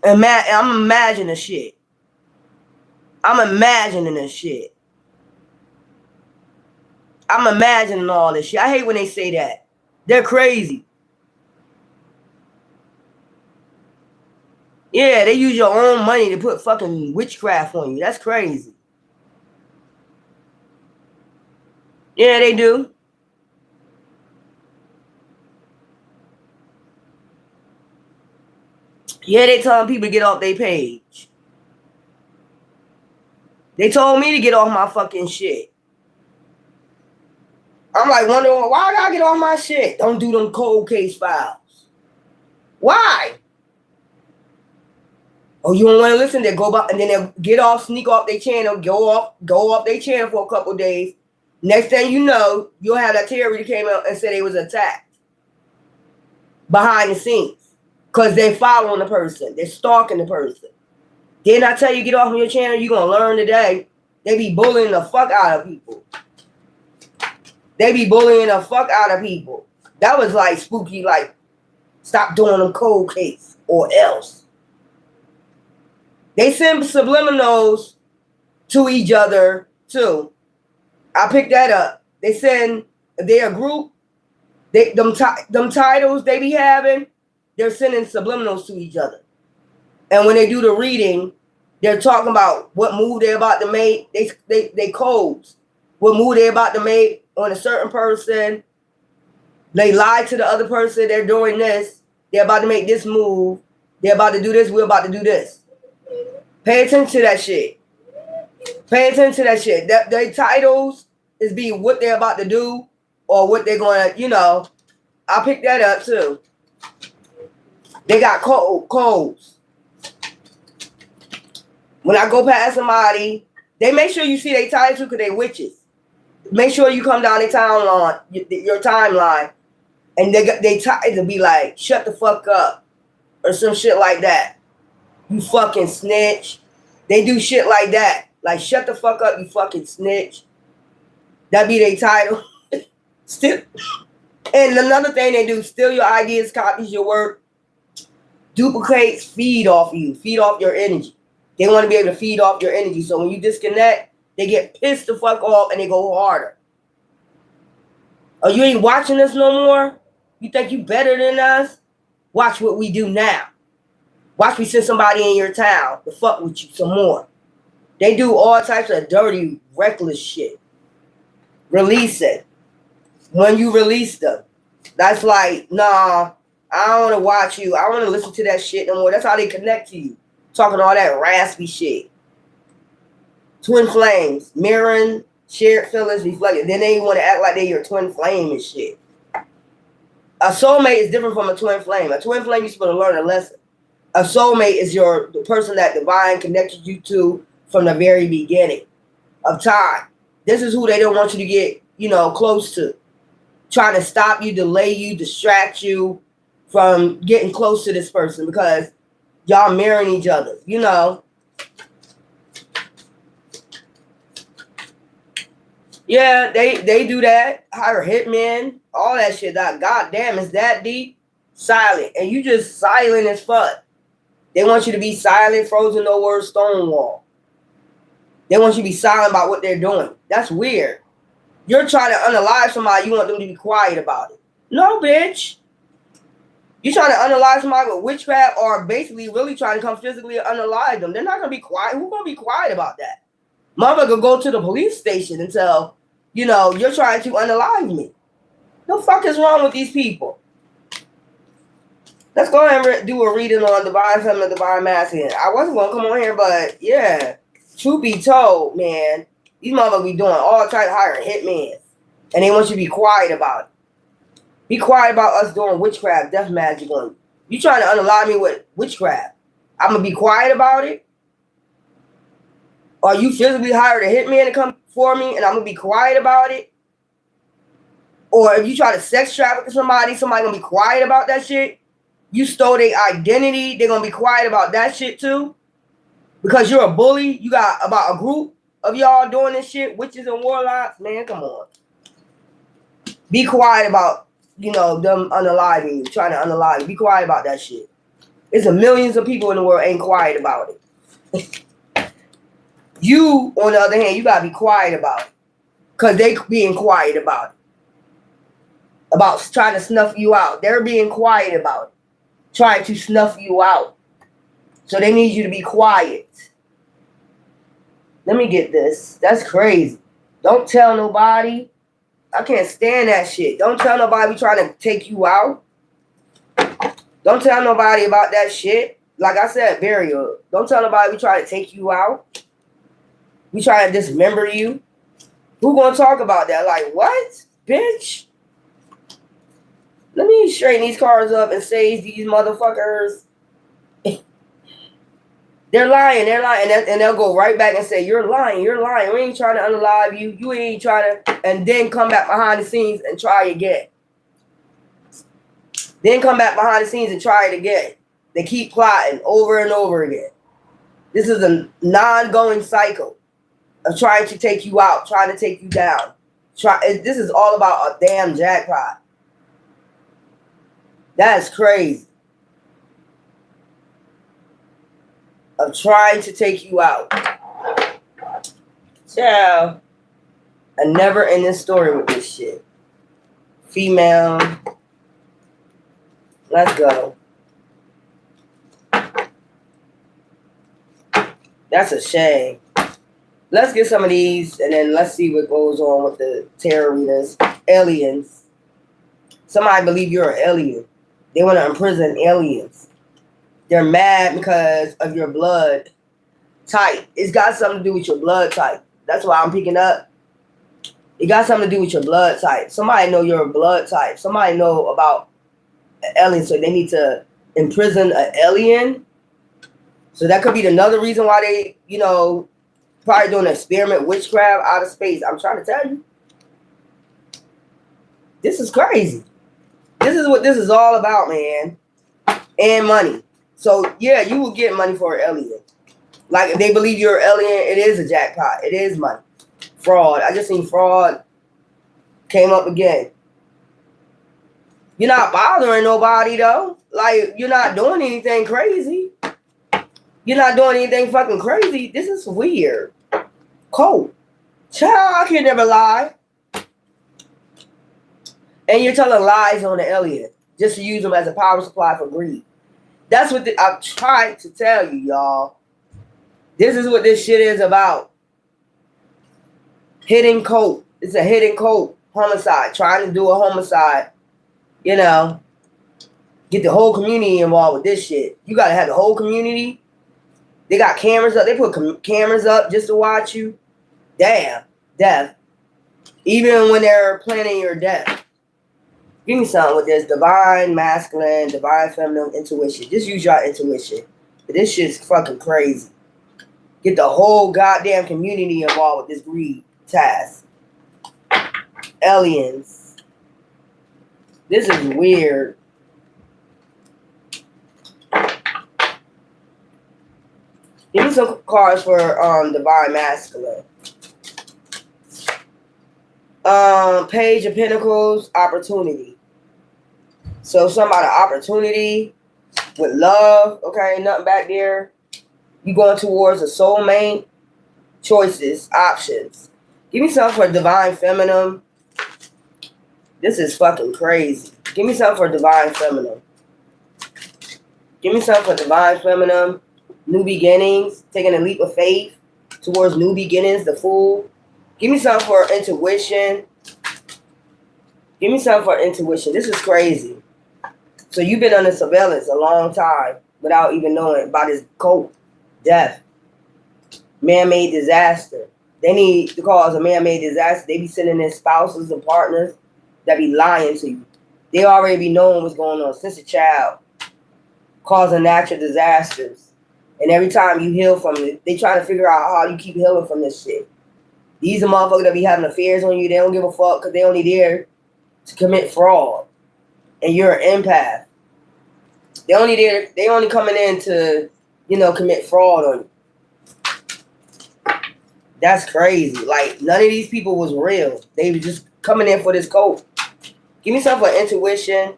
I'm imagining this shit. I'm imagining this shit. I'm imagining all this shit. I hate when they say that. They're crazy. Yeah, they use your own money to put fucking witchcraft on you. That's crazy. Yeah, they do. Yeah, they telling people to get off their page. They told me to get off my fucking shit. I'm like wondering, why I gotta get off my shit? Don't do them cold case files. Why? Oh, you don't want to listen? They go back and then they'll get off, sneak off their channel, go off their channel for a couple days. Next thing you know, you'll have that Terry that came out and said they was attacked behind the scenes because they're following the person, they're stalking the person. Didn't I tell you get off of your channel? You're gonna learn today. They be bullying the fuck out of people. They be bullying the fuck out of people. That was like spooky, like stop doing them cold case or else. They send subliminals to each other too. I picked that up. They send their group, them titles they be having, they're sending subliminals to each other. And when they do the reading, they're talking about what move they're about to make. They codes. What move they're about to make on a certain person. They lie to the other person. They're doing this. They're about to make this move. They're about to do this. We're about to do this. Pay attention to that shit. Pay attention to that shit. Their titles is be what they're about to do or what they're going to, I picked that up too. They got codes. When I go past somebody, they make sure you see their title because they witches. Make sure you come down their timeline, your timeline, and they title be like, shut the fuck up or some shit like that. You fucking snitch. They do shit like that. Like, shut the fuck up, you fucking snitch. That be their title. Still. And another thing they do, steal your ideas, copies your work, duplicates, feed off you, feed off your energy. They want to be able to feed off your energy. So when you disconnect, they get pissed the fuck off and they go harder. Oh, you ain't watching us no more? You think you better than us? Watch what we do now. Watch me send somebody in your town to fuck with you some more. They do all types of dirty, reckless shit. Release it. When you release them, that's like, nah, I don't want to watch you. I don't want to listen to that shit no more. That's how they connect to you. Talking all that raspy shit. Twin flames, mirroring, shared feelings, reflected. Then they want to act like they're your twin flame and shit. A soulmate is different from a twin flame. A twin flame, you're supposed to learn a lesson. A soulmate is the person that divine connected you to from the very beginning of time. This is who they don't want you to get, close to. Trying to stop you, delay you, distract you from getting close to this person because y'all mirroring each other, Yeah, they do that. Hire hitmen, all that shit. God damn, is that deep? Silent. And you just silent as fuck. They want you to be silent, frozen, no words, stonewall. They want you to be silent about what they're doing. That's weird. You're trying to unalive somebody, you want them to be quiet about it. No, bitch. You're trying to unalive somebody with witchcraft or basically really trying to come physically unalive them. They're not going to be quiet. Who's going to be quiet about that? Motherfucker go to the police station and tell, you're trying to unalive me. The fuck is wrong with these people? Let's go ahead and do a reading on Divine Feminine, Divine Masculine. I wasn't going to come on here, but yeah. Truth be told, man, these motherfuckers be doing all types of hiring hitmen. And they want you to be quiet about it. Be quiet about us doing witchcraft, death magic on you. You trying to unalive me with witchcraft. I'm going to be quiet about it? Or you physically hired a hitman to come for me and I'm gonna be quiet about it? Or if you try to sex traffic somebody gonna be quiet about that shit? You stole their identity, they're gonna be quiet about that shit too? Because you're a bully, you got about a group of y'all doing this shit, witches and warlocks? Man, come on. Be quiet about, them unaliving you, trying to unalive you. Be quiet about that shit. There's millions of people in the world ain't quiet about it. You, on the other hand, you gotta be quiet about it. Because they being quiet about it. About trying to snuff you out. They're being quiet about it. Trying to snuff you out. So they need you to be quiet. Let me get this. That's crazy. Don't tell nobody. I can't stand that shit. Don't tell nobody we trying to take you out. Don't tell nobody about that shit. Like I said, burial. Don't tell nobody we trying to take you out. We trying to dismember you. Who gonna talk about that? Like, what? Bitch? Let me straighten these cars up and save these motherfuckers. They're lying, and they'll go right back and say, you're lying. We ain't trying to unalive you. You ain't trying to, and then come back behind the scenes and try again. Then come back behind the scenes and try it again. They keep plotting over and over again. This is a non-going cycle of trying to take you out, trying to take you down. This is all about a damn jackpot. That's crazy. Of trying to take you out. Child. A never ending story with this shit. Female. Let's go. That's a shame. Let's get some of these and then let's see what goes on with the tarot readers. Aliens. Somebody believe you're an alien. They want to imprison aliens. They're mad because of your blood type. It's got something to do with your blood type. That's why I'm picking up. It got something to do with your blood type. Somebody know your blood type. Somebody know about an alien, so they need to imprison an alien. So that could be another reason why they, probably doing an experiment, witchcraft, out of space. I'm trying to tell you. This is crazy. This is what this is all about, man. And money. So, yeah, you will get money for an alien. Like, if they believe you're an alien, it is a jackpot. It is money. Fraud. I just seen fraud came up again. You're not bothering nobody, though. Like, you're not doing anything crazy. You're not doing anything fucking crazy. This is weird. Cold. Child, I can never lie. And you're telling lies on the alien just to use them as a power supply for greed. That's what I've tried to tell you, y'all. This is what this shit is about. Hidden cult. It's a hidden cult. Homicide. Trying to do a homicide. Get the whole community involved with this shit. You got to have the whole community. They got cameras up. They put cameras up just to watch you. Damn. Death. Even when they're planning your death. Give me something with this. Divine masculine, divine feminine intuition. Just use your intuition. This shit's fucking crazy. Get the whole goddamn community involved with this greed task. Aliens. This is weird. Give me some cards for divine masculine. Page of Pentacles, opportunity. So something about an opportunity with love. Okay, nothing back there. You going towards a soulmate. Choices, options. Give me something for divine feminine. This is fucking crazy. Give me something for divine feminine. Give me something for divine feminine. New beginnings. Taking a leap of faith towards new beginnings. The Fool. Give me something for intuition. Give me something for intuition. This is crazy. So you've been under surveillance a long time without even knowing about this cult. Death. Man-made disaster. They need to cause a man-made disaster. They be sending their spouses and partners that be lying to you. They already be knowing what's going on since a child. Causing natural disasters. And every time you heal from it, they try to figure out how you keep healing from this shit. These are motherfuckers that be having affairs on you. They don't give a fuck because they only there to commit fraud. And you're an empath. They only coming in to, commit fraud on you. That's crazy. Like, none of these people was real. They were just coming in for this coat. Give me something for intuition.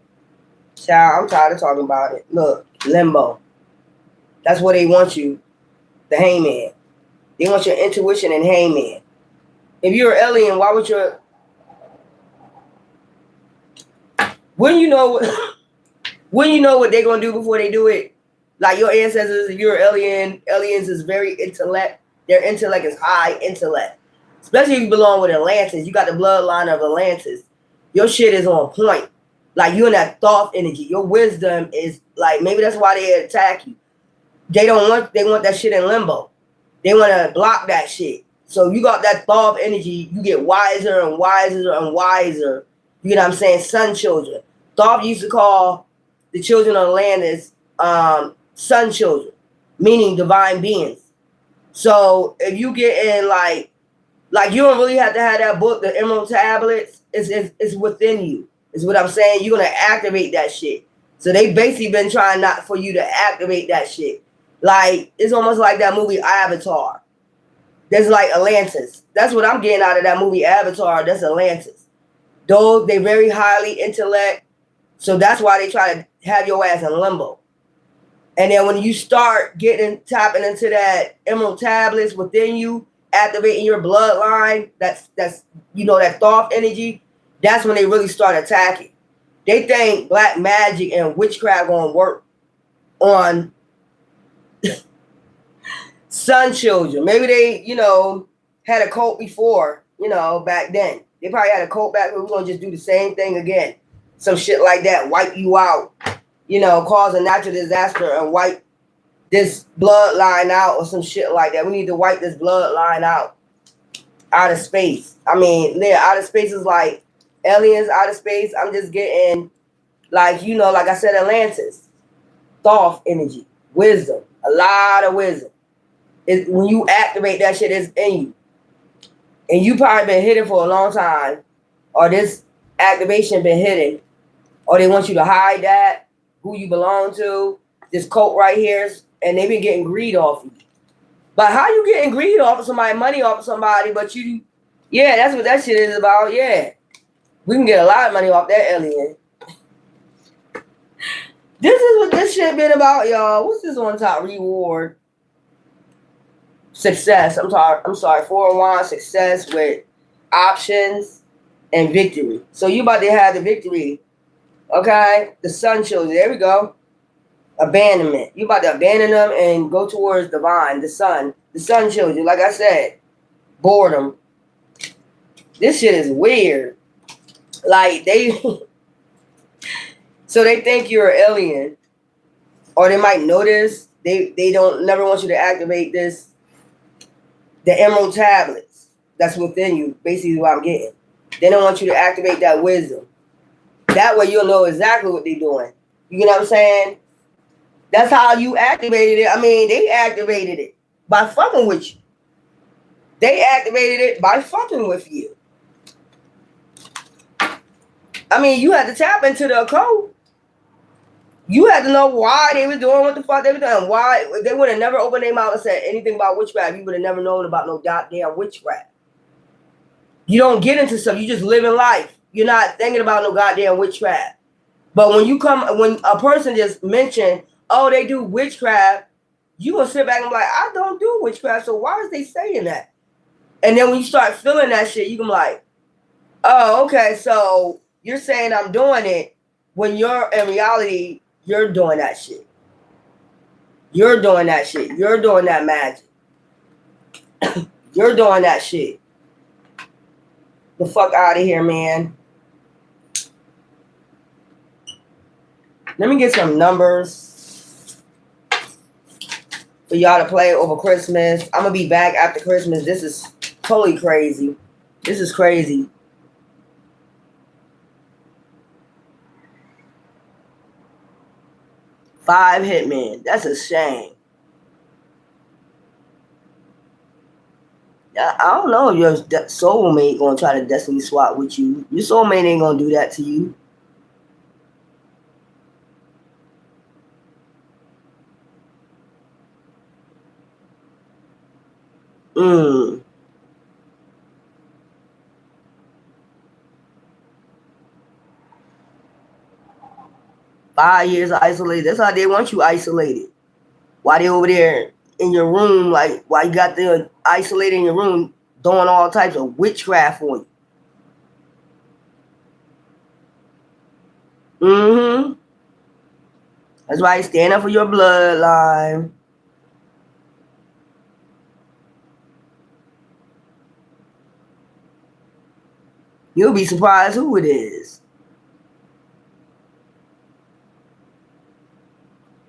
Child, I'm tired of talking about it. Look, limbo. That's where they want you. The hangman. They want your intuition and hangman. If you're an alien, why would your... Wouldn't you know what they're going to do before they do it? Like your ancestors, if you're an alien, aliens is very intellect. Their intellect is high intellect. Especially if you belong with Atlantis. You got the bloodline of Atlantis. Your shit is on point. Like you in that thought energy. Your wisdom is like, maybe that's why they attack you. They want that shit in limbo. They want to block that shit. So you got that thought energy, you get wiser and wiser and wiser. You know what I'm saying? Sun children. Thoth used to call the children of Atlantis sun children, meaning divine beings. So if you get in like you don't really have to have that book, the Emerald Tablets. It's within you. Is what I'm saying. You're gonna activate that shit. So they basically been trying not for you to activate that shit. Like it's almost like that movie Avatar. There's like Atlantis. That's what I'm getting out of that movie Avatar. That's Atlantis. Those they very highly intellect. So that's why they try to have your ass in limbo. And then when you start tapping into that Emerald Tablets within you, activating your bloodline, that's that thought energy, that's when they really start attacking. They think black magic and witchcraft gonna work on sun children. Maybe they, had a cult before, back then. They probably had a cult back then. We're gonna just do the same thing again. Some shit like that, wipe you out, cause a natural disaster and wipe this bloodline out or some shit like that. We need to wipe this bloodline out of space. I mean, out of space is like aliens out of space. I'm just getting like I said, Atlantis, thought energy, wisdom, a lot of wisdom. When you activate that shit, it's in you, and you probably been hidden for a long time, or this activation been hidden, or they want you to hide that who you belong to. This cult right here, and they been getting greed off you. But how you getting greed off of somebody, money off of somebody? But that's what that shit is about. Yeah, we can get a lot of money off that alien. This is what this shit been about, y'all. What's this on top? Reward. Success. I'm sorry. 4-1 success with options and victory. So you about to have the victory. Okay? The sun children. There we go. Abandonment. You about to abandon them and go towards divine, the sun children. Like I said, boredom. This shit is weird. Like so they think you're an alien, or they might notice they don't never want you to activate this. The Emerald Tablets that's within you, basically what I'm getting. They don't want you to activate that wisdom. That way you'll know exactly what they're doing. You know what I'm saying? That's how you activated it. I mean, they activated it by fucking with you. They activated it by fucking with you. I mean, you had to tap into the occult. You had to know why they were doing what the fuck they were doing. Why they would have never opened their mouth and said anything about witchcraft. You would have never known about no goddamn witchcraft. You don't get into stuff. You just live in life. You're not thinking about no goddamn witchcraft. But when a person just mentioned, oh, they do witchcraft, you gonna sit back and be like, I don't do witchcraft, so why is they saying that? And then when you start feeling that shit, you can be like, oh, okay, so you're saying I'm doing it when you're in reality, you're doing that shit. You're doing that shit. You're doing that magic. You're doing that shit. The fuck out of here, man. Let me get some numbers for y'all to play over Christmas. I'm going to be back after Christmas. This is totally crazy. This is crazy. Five hitmen. That's a shame. I don't know if your soulmate gonna try to destiny swap with you. Your soulmate ain't gonna do that to you. Mm. 5 years isolated. That's how they want you isolated. Why they over there in your room? Like why you got them isolated in your room, doing all types of witchcraft on you. Mm-hmm. That's why you stand up for your bloodline. You'll be surprised who it is.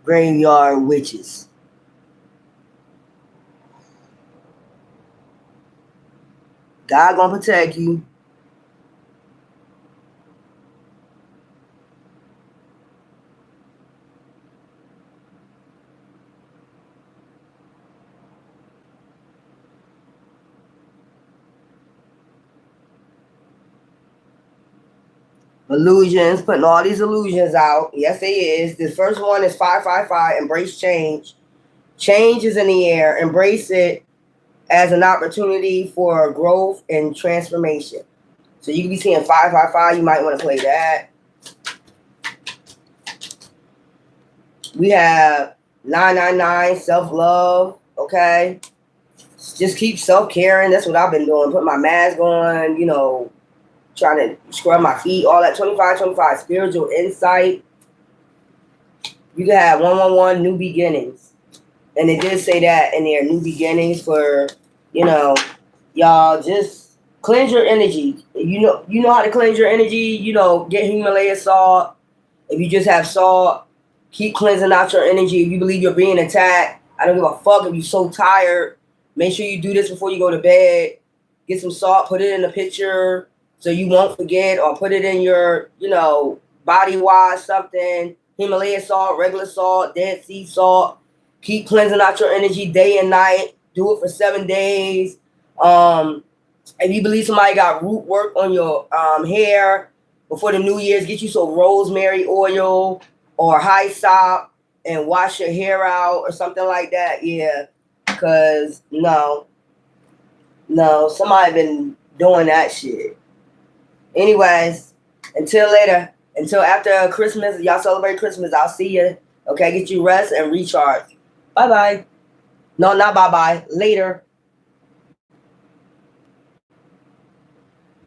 Graveyard witches. God gonna protect you. Illusions, putting all these illusions out. Yes, they is. The first one is 555. Embrace change. Change is in the air. Embrace it as an opportunity for growth and transformation. So you can be seeing 555. You might want to play that. We have 999, self love. Okay. Just keep self caring. That's what I've been doing. Put my mask on, trying to scrub my feet, all that. 2525, spiritual insight. You can have 111, new beginnings. And it did say that in there, new beginnings for, y'all just cleanse your energy. You know how to cleanse your energy, get Himalayan salt. If you just have salt, keep cleansing out your energy. If you believe you're being attacked, I don't give a fuck if you're so tired. Make sure you do this before you go to bed. Get some salt, put it in a pitcher so you won't forget, or put it in your, body wash, something. Himalayan salt, regular salt, Dead Sea salt. Keep cleansing out your energy day and night. Do it for 7 days. If you believe somebody got root work on your hair before the New Year's, get you some rosemary oil or hyssop and wash your hair out or something like that. Yeah, because no, somebody been doing that shit. Anyways, until later, until after Christmas, y'all celebrate Christmas. I'll see you. Okay, get you rest and recharge. Bye bye. No, not bye bye. Later.